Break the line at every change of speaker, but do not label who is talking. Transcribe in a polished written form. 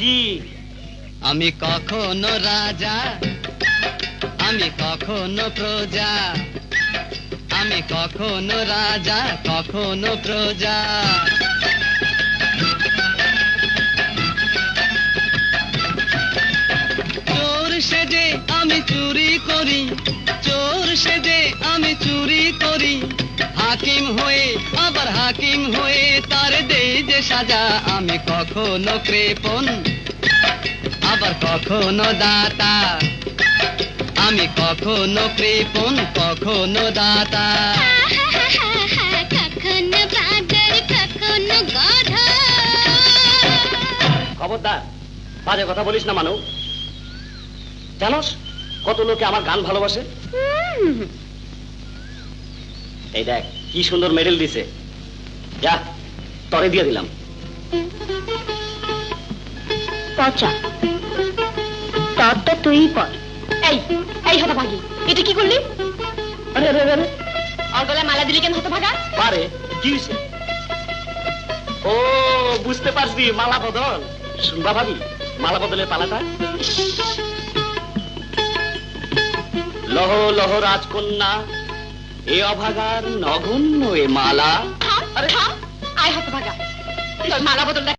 কি?
আমি কখনো রাজা, আমি কখনো প্রজা, আমি কখনো রাজা কখনো প্রজা। চোর সেজে আমি চুরি করি, চোর সেজে আমি চুরি করি, হাকিম হয়ে আবার হাকিম হয়ে তার দেই যে সাজা। আমি কখনো কৃপণ আবার কখনো দাতা, আমি কখনো কৃপণ কখনো দাতা।
কখনো বাদর কখনো গাধা।
খবরদার, বাজে কথা বলিস না মানু। জানোস কত লোকে আমার গান ভালোবাসে? এই দেখ কি সুন্দর মেডেল দিছে, যা তরে দিয়ে দিলাম।
পচা তরটা তুই পর। এই এই হতভাগী, এটা কি করলি?
আরে আরে আরে,
ওর গলায় মালা দিলি কেন হতভাগা?
পারে কি হয়েছে? ও বুঝতে পারছি, মালা বদল। শুনবা ভাবি, মালা বদলের পালাটা। লহ লহ রাজকন্যা, এ অভাগার নগণ্য এ মালা।
আয় হতভাগা, তোর মালা বদল